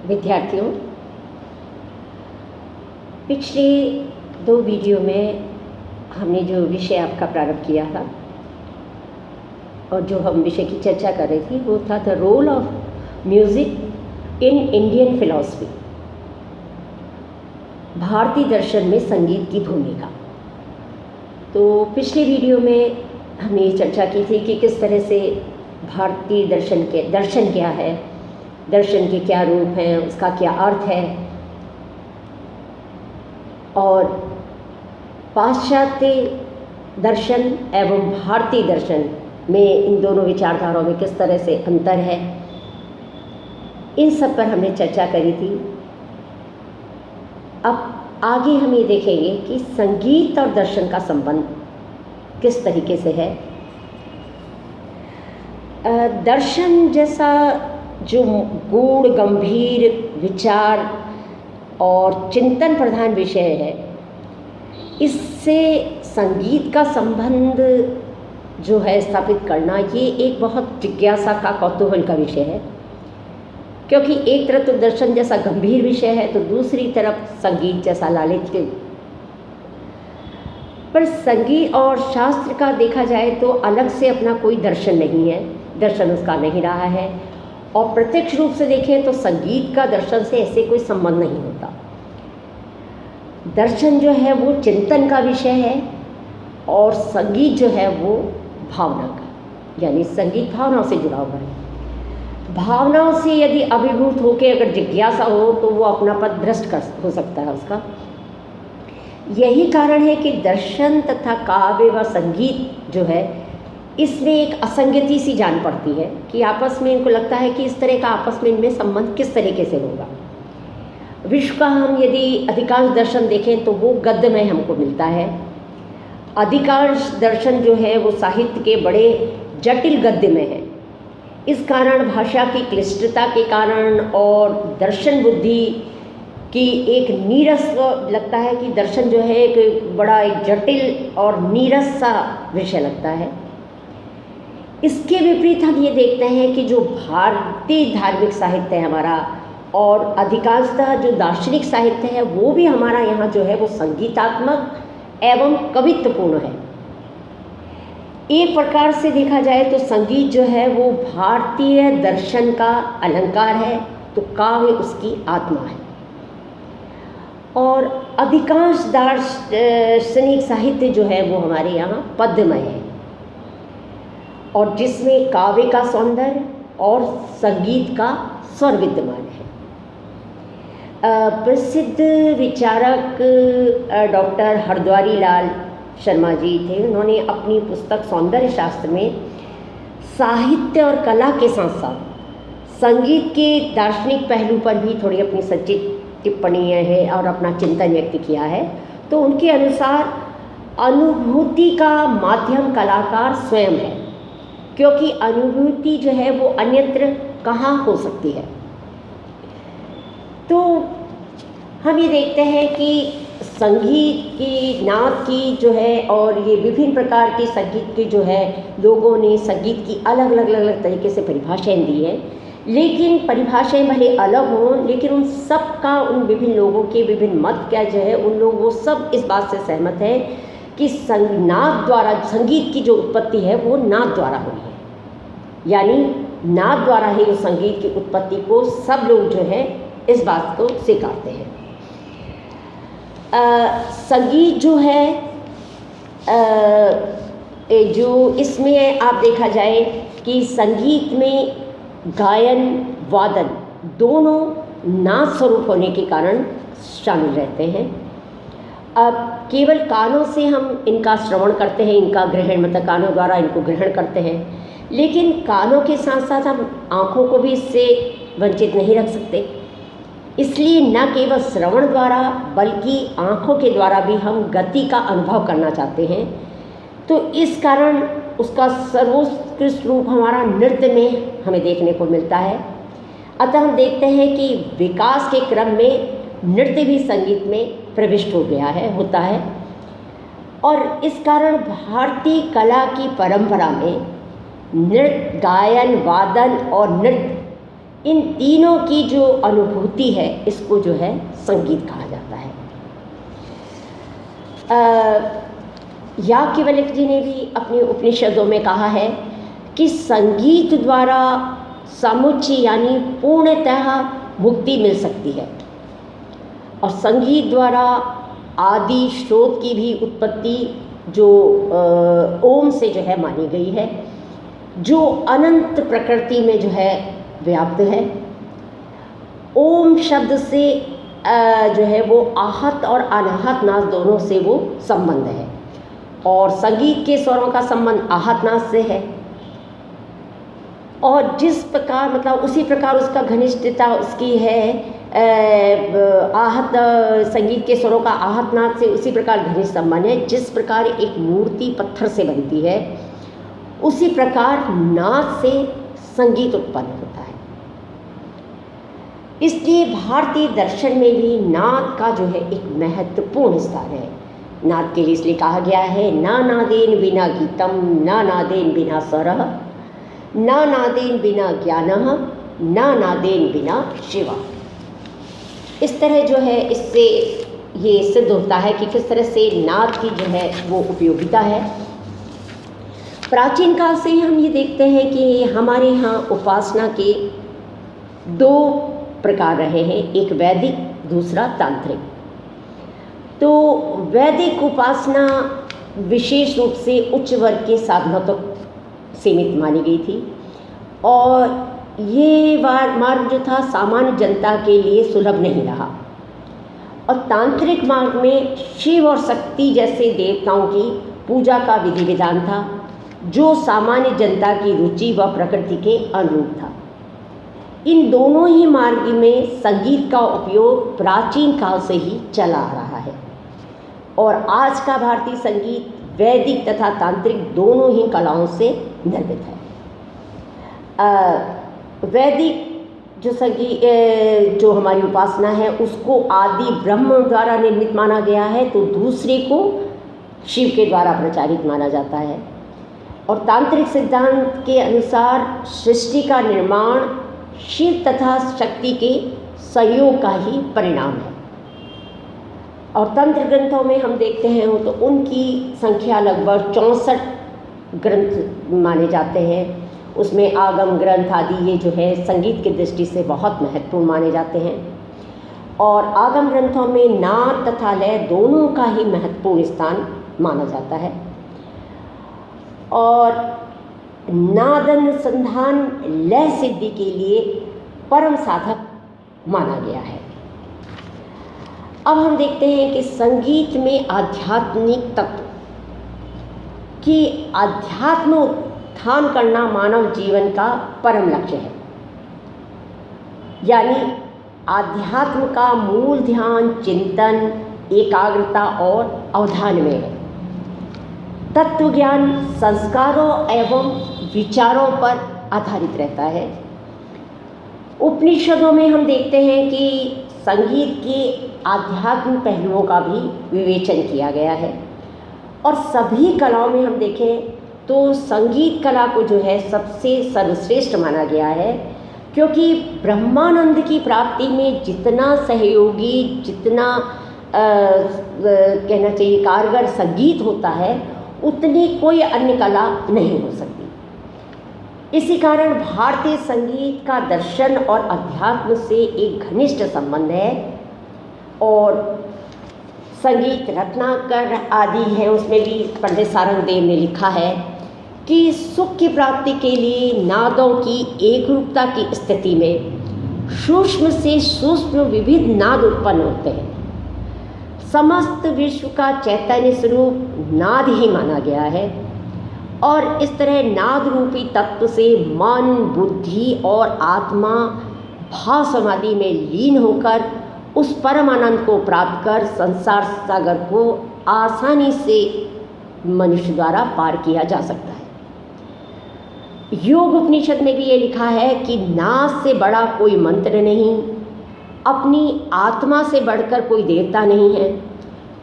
विद्यार्थियों, पिछले 2 वीडियो में हमने जो विषय आपका प्रारंभ किया था और जो हम विषय की चर्चा कर रहे थे वो था the role of music in Indian philosophy, भारतीय दर्शन में संगीत की भूमिका। तो पिछले वीडियो में हमने ये चर्चा की थी कि किस तरह से भारतीय दर्शन क्या है, दर्शन के क्या रूप हैं, उसका क्या अर्थ है, और पाश्चात्य दर्शन एवं भारतीय दर्शन में इन दोनों विचारधाराओं में किस तरह से अंतर है, इन सब पर हमने चर्चा करी थी। अब आगे हम ये देखेंगे कि संगीत और दर्शन का संबंध किस तरीके से है। दर्शन जैसा जो गूढ़ गंभीर विचार और चिंतन प्रधान विषय है, इससे संगीत का संबंध जो है स्थापित करना, ये एक बहुत जिज्ञासा का कौतूहल का विषय है, क्योंकि एक तरफ तो दर्शन जैसा गंभीर विषय है तो दूसरी तरफ संगीत जैसा लालित्य के। पर संगीत और शास्त्र का देखा जाए तो अलग से अपना कोई दर्शन नहीं है, दर्शन उसका नहीं रहा है, और प्रत्यक्ष रूप से देखें तो संगीत का दर्शन से ऐसे कोई संबंध नहीं होता। दर्शन जो है वो चिंतन का विषय है और संगीत जो है वो भावना का, यानी संगीत भावनाओं से जुड़ा हुआ है। भावनाओं से यदि अभिभूत होकर अगर जिज्ञासा हो तो वो अपना पद भ्रष्ट हो सकता है उसका। यही कारण है कि दर्शन तथा काव्य व संगीत जो है, इसमें एक असंगति सी जान पड़ती है कि आपस में इनको लगता है कि इस तरह का आपस में इनमें संबंध किस तरीके से होगा। विश्व का हम यदि अधिकांश दर्शन देखें तो वो गद्य में हमको मिलता है। अधिकांश दर्शन जो है वो साहित्य के बड़े जटिल गद्य में है। इस कारण भाषा की क्लिष्टता के कारण और दर्शन बुद्धि की एक नीरस लगता है कि दर्शन जो है एक बड़ा एक जटिल और नीरस सा विषय लगता है। इसके विपरीत हम ये देखते हैं कि जो भारतीय धार्मिक साहित्य है हमारा, और अधिकांशतः जो दार्शनिक साहित्य है वो भी हमारा यहाँ जो है वो संगीतात्मक एवं कवित्वपूर्ण है। एक प्रकार से देखा जाए तो संगीत जो है वो भारतीय दर्शन का अलंकार है, तो काव्य उसकी आत्मा है। और अधिकांश दार्शनिक साहित्य जो है वो हमारे यहाँ पद्यमय है, और जिसमें काव्य का सौंदर्य और संगीत का स्वर विद्यमान है। प्रसिद्ध विचारक डॉक्टर हरद्वारी लाल शर्मा जी थे। उन्होंने अपनी पुस्तक सौंदर्य शास्त्र में साहित्य और कला के साथ साथ संगीत के दार्शनिक पहलू पर भी थोड़ी अपनी सचित टिप्पणियाँ है और अपना चिंतन व्यक्त किया है। तो उनके अनुसार अनुभूति का माध्यम कलाकार स्वयं है, क्योंकि अनुभूति जो है वो अन्यत्र कहाँ हो सकती है। तो हम ये देखते हैं कि संगीत की, नाद की जो है, और ये विभिन्न प्रकार के संगीत की जो है, लोगों ने संगीत की अलग अलग तरीके से परिभाषाएं दी हैं। लेकिन परिभाषाएं भले अलग हों, लेकिन उन सब का, उन विभिन्न लोगों के विभिन्न मत क्या जो है, उन लोग वो सब इस बात से सहमत है कि नाद द्वारा संगीत की जो उत्पत्ति है वो नाद द्वारा हुई है, यानी नाद द्वारा ही उस संगीत की उत्पत्ति को सब लोग जो है इस बात को स्वीकारते हैं। संगीत जो है जो इसमें आप देखा जाए कि संगीत में गायन वादन दोनों नाद स्वरूप होने के कारण शामिल रहते हैं। अब केवल कानों से हम इनका श्रवण करते हैं, इनका ग्रहण, मतलब कानों द्वारा इनको ग्रहण करते हैं, लेकिन कानों के साथ साथ हम आँखों को भी इससे वंचित नहीं रख सकते। इसलिए न केवल श्रवण द्वारा बल्कि आँखों के द्वारा भी हम गति का अनुभव करना चाहते हैं। तो इस कारण उसका सर्वोत्कृष्ट रूप हमारा नृत्य में हमें देखने को मिलता है। अतः हम देखते हैं कि विकास के क्रम में नृत्य भी संगीत में प्रविष्ट हो गया है, होता है। और इस कारण भारतीय कला की परंपरा में नृत्य, गायन, वादन और नृत्य इन तीनों की जो अनुभूति है इसको जो है संगीत कहा जाता है। याज्ञवल्क्य जी ने भी अपने उपनिषदों में कहा है कि संगीत द्वारा समुच्चय यानी पूर्णतः मुक्ति मिल सकती है, और संगीत द्वारा आदि स्रोत की भी उत्पत्ति जो ओम से जो है मानी गई है, जो अनंत प्रकृति में जो है व्याप्त है। ओम शब्द से जो है वो आहत और अनाहत नाद दोनों से वो संबंध है, और संगीत के स्वरों का संबंध आहत नाद से है, और जिस प्रकार मतलब उसी प्रकार उसका घनिष्ठता उसकी है आहत संगीत के स्वरों का आहत नाद से उसी प्रकार घनिष्ठ संबंध है। जिस प्रकार एक मूर्ति पत्थर से बनती है उसी प्रकार नाद से संगीत उत्पन्न होता है। इसलिए भारतीय दर्शन में भी नाद का जो है एक महत्वपूर्ण स्थान है। नाद के लिए इसलिए कहा गया है ना नादेन बिना गीतम, ना नादेन बिना स्वरः, ना नादेन बिना ज्ञानः, ना नादेन बिना शिवा। इस तरह जो है इससे ये सिद्ध होता है कि किस तरह से नाद की जो है वो उपयोगिता है। प्राचीन काल से ही हम ये देखते हैं कि हमारे यहाँ उपासना के दो प्रकार रहे हैं, एक वैदिक दूसरा तांत्रिक। तो वैदिक उपासना विशेष रूप से उच्च वर्ग के साधनों तक सीमित मानी गई थी, और ये मार्ग जो था सामान्य जनता के लिए सुलभ नहीं रहा। और तांत्रिक मार्ग में शिव और शक्ति जैसे देवताओं की पूजा का विधि विधान था, जो सामान्य जनता की रुचि व प्रकृति के अनुरूप था। इन दोनों ही मार्ग में संगीत का उपयोग प्राचीन काल से ही चला आ रहा है, और आज का भारतीय संगीत वैदिक तथा तांत्रिक दोनों ही कलाओं से निर्मित है। वैदिक जो संगीत जो हमारी उपासना है उसको आदि ब्रह्म द्वारा निर्मित माना गया है, तो दूसरे को शिव के द्वारा प्रचारित माना जाता है। और तांत्रिक सिद्धांत के अनुसार सृष्टि का निर्माण शिव तथा शक्ति के संयोग का ही परिणाम है। और तंत्र ग्रंथों में हम देखते हैं तो उनकी संख्या लगभग 64 ग्रंथ माने जाते हैं। उसमें आगम ग्रंथ आदि ये जो है संगीत की दृष्टि से बहुत महत्वपूर्ण माने जाते हैं, और आगम ग्रंथों में नाद तथा लय दोनों का ही महत्वपूर्ण स्थान माना जाता है। और नादानुसंधान लय सिद्धि के लिए परम साधक माना गया है। अब हम देखते हैं कि संगीत में आध्यात्मिक तत्व कि अध्यात्म उत्थान करना मानव जीवन का परम लक्ष्य है, यानी आध्यात्म का मूल ध्यान चिंतन, एकाग्रता और अवधान में है। तत्व ज्ञान संस्कारों एवं विचारों पर आधारित रहता है। उपनिषदों में हम देखते हैं कि संगीत के आध्यात्मिक पहलुओं का भी विवेचन किया गया है, और सभी कलाओं में हम देखें तो संगीत कला को जो है सबसे सर्वश्रेष्ठ माना गया है, क्योंकि ब्रह्मानंद की प्राप्ति में जितना सहयोगी, जितना कहना चाहिए कारगर संगीत होता है, उतनी कोई अन्य कला नहीं हो सकती। इसी कारण भारतीय संगीत का दर्शन और अध्यात्म से एक घनिष्ठ संबंध है। और संगीत रत्नाकर आदि है, उसमें भी पंडित सारंगदेव ने लिखा है कि सुख की प्राप्ति के लिए नादों की एकरूपता की स्थिति में सूक्ष्म से सूक्ष्म विविध नाद उत्पन्न होते हैं। समस्त विश्व का चैतन्य स्वरूप नाद ही माना गया है, और इस तरह नाद रूपी तत्व से मन, बुद्धि और आत्मा भाव समाधि में लीन होकर उस परम आनंद को प्राप्त कर संसार सागर को आसानी से मनुष्य द्वारा पार किया जा सकता है। योग उपनिषद में भी ये लिखा है कि नाद से बड़ा कोई मंत्र नहीं, अपनी आत्मा से बढ़कर कोई देवता नहीं है,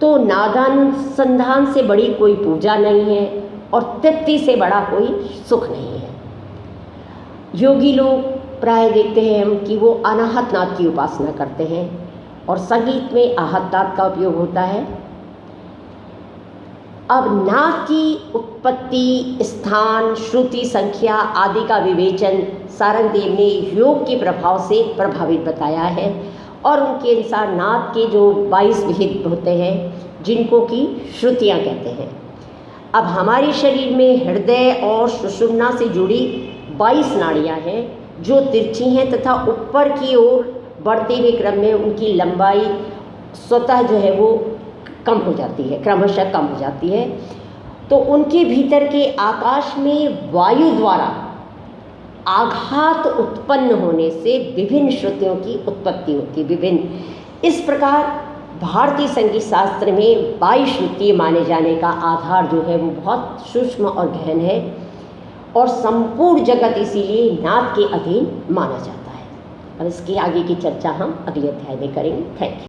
तो नादानुसंधान से बड़ी कोई पूजा नहीं है, और तृप्ति से बड़ा कोई सुख नहीं है। योगी लोग प्राय देखते हैं हम कि वो अनाहत नाद की उपासना करते हैं और संगीत में आहत नाद का उपयोग होता है। अब नाद की उत्पत्ति, स्थान, श्रुति संख्या आदि का विवेचन सारंगदेव ने योग के प्रभाव से प्रभावित बताया है और उनके अनुसार नाद के जो 22 विहित होते हैं जिनको कि श्रुतियाँ कहते हैं। अब हमारे शरीर में हृदय और सुषुम्ना से जुड़ी 22 नाड़ियाँ हैं जो तिरछी हैं तथा ऊपर की ओर बढ़ते हुए क्रम में उनकी लंबाई स्वतः जो है वो कम हो जाती है, क्रमशः कम हो जाती है। तो उनके भीतर के आकाश में वायु द्वारा आघात उत्पन्न होने से विभिन्न श्रुतियों की उत्पत्ति होती है, विभिन्न। इस प्रकार भारतीय संगीत शास्त्र में 22 श्रुति माने जाने का आधार जो है वो बहुत सूक्ष्म और गहन है और संपूर्ण जगत इसीलिए नाद के अधीन माना जाता है। अब इसकी आगे की चर्चा हम अगले अध्याय में करेंगे। Thank you.